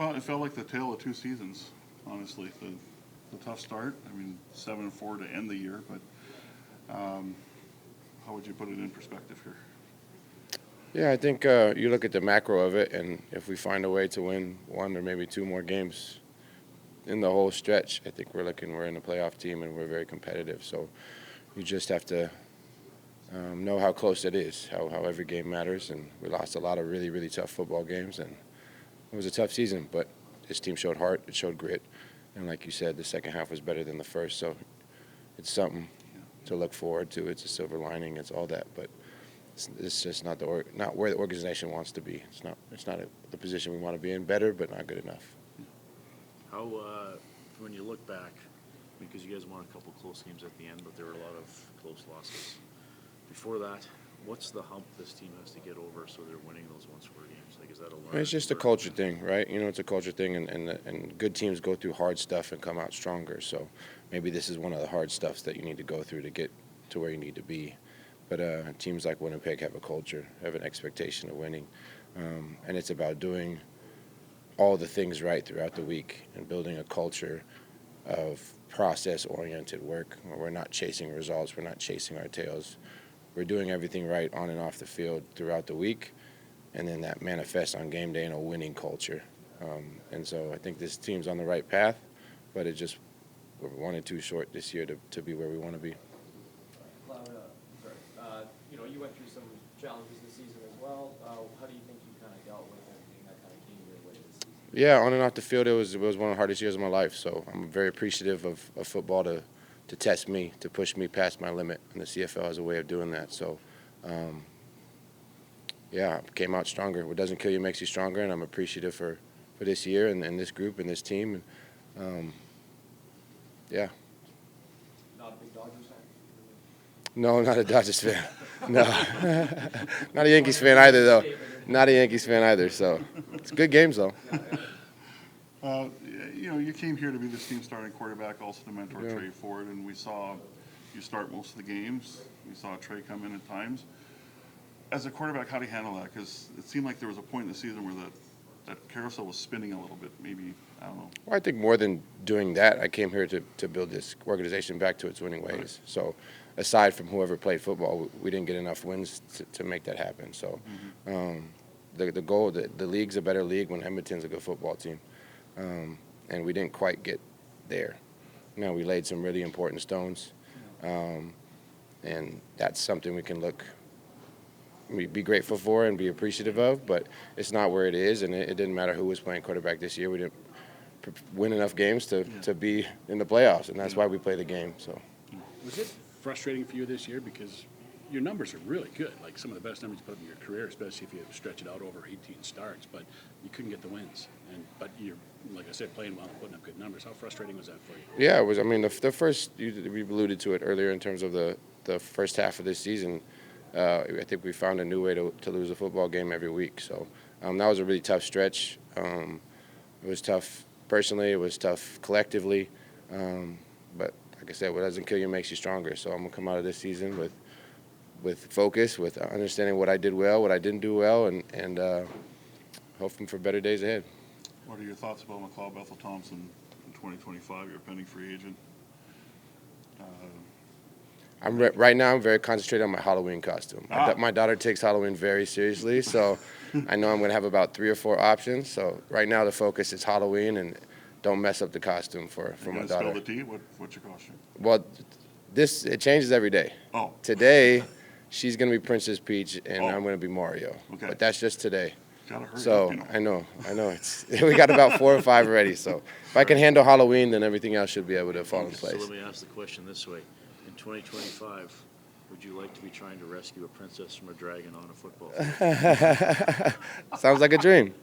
Well, it felt like the tale of two seasons, honestly. The tough start. I mean, 7-4 to end the year, but how would you put it in perspective here? Yeah, I think you look at the macro of it, and if we find a way to win one or maybe two more games in the whole stretch, I think we're in a playoff team and we're very competitive. So you just have to know how close it is, how every game matters. And we lost a lot of really, really tough football games, and it was a tough season. But this team showed heart, it showed grit, and like you said, the second half was better than the first. So it's something to look forward to. It's a silver lining. It's all that, but it's just not where the organization wants to be. It's not the position we want to be in. Better, but not good enough. How, when you look back, because you guys won a couple close games at the end, but there were a lot of close losses. Before that, what's the hump this team has to get over so they're winning those one-score games? Like, is that a learn? It's just a culture thing, right? You know, it's a culture thing, and good teams go through hard stuff and come out stronger. So maybe this is one of the hard stuffs that you need to go through to get to where you need to be. But teams like Winnipeg have a culture, have an expectation of winning, and it's about doing all the things right throughout the week and building a culture of process-oriented work where we're not chasing results, we're not chasing our tails. We're doing everything right on and off the field throughout the week, and then that manifests on game day in a winning culture. And so I think this team's on the right path, but we're 1 and 2 short this year to be where we want to be. You went through some challenges this season as well. How do you think you kind of dealt with everything that kind of came your way this season? Yeah, on and off the field, it was one of the hardest years of my life. So I'm very appreciative of football to test me, to push me past my limit, and the CFL has a way of doing that. So, I came out stronger. What doesn't kill you makes you stronger, and I'm appreciative for this year and this group and this team. Yeah. Not a big Dodgers fan? No, not a Dodgers fan. No, not a Yankees fan either, though. Not a Yankees fan either. So it's good games, though. You came here to be this team starting quarterback, also to mentor Trey Ford, and we saw you start most of the games. We saw Trey come in at times. As a quarterback, how do you handle that? Because it seemed like there was a point in the season where that carousel was spinning a little bit. Maybe, I don't know. Well, I think more than doing that, I came here to build this organization back to its winning ways. Right. So aside from whoever played football, we didn't get enough wins to make that happen. So the goal, the league's a better league when Edmonton's a good football team. And we didn't quite get there. Now, we laid some really important stones, and that's something we can be grateful for and be appreciative of, but it's not where it is, and it didn't matter who was playing quarterback this year. We didn't win enough games to be in the playoffs, and that's why we play the game. So, was it frustrating for you this year because your numbers are really good, like some of the best numbers you put up in your career, especially if you stretch it out over 18 starts, but you couldn't get the wins. But you're, like I said, playing well and putting up good numbers. How frustrating was that for you? Yeah, it was. I mean, the first, we alluded to it earlier in terms of the first half of this season. I think we found a new way to lose a football game every week. So that was a really tough stretch. It was tough personally. It was tough collectively. But like I said, what doesn't kill you makes you stronger. So I'm going to come out of this season with focus, with understanding what I did well, what I didn't do well, and hoping for better days ahead. What are your thoughts about McLeod Bethel-Thompson in 2025? You're a pending free agent. Right now I'm very concentrated on my Halloween costume. My daughter takes Halloween very seriously, so I know I'm going to have about 3 or 4 options. So right now the focus is Halloween, and don't mess up the costume for my daughter. Spill the tea? What's your costume? Well, it changes every day. Oh. Today, she's going to be Princess Peach, and I'm going to be Mario. Okay. But that's just today. Gotta hurry So up, I know. We got about 4 or 5 already. So if I can handle Halloween, then everything else should be able to fall in place. So let me ask the question this way. In 2025, would you like to be trying to rescue a princess from a dragon on a football field? Sounds like a dream.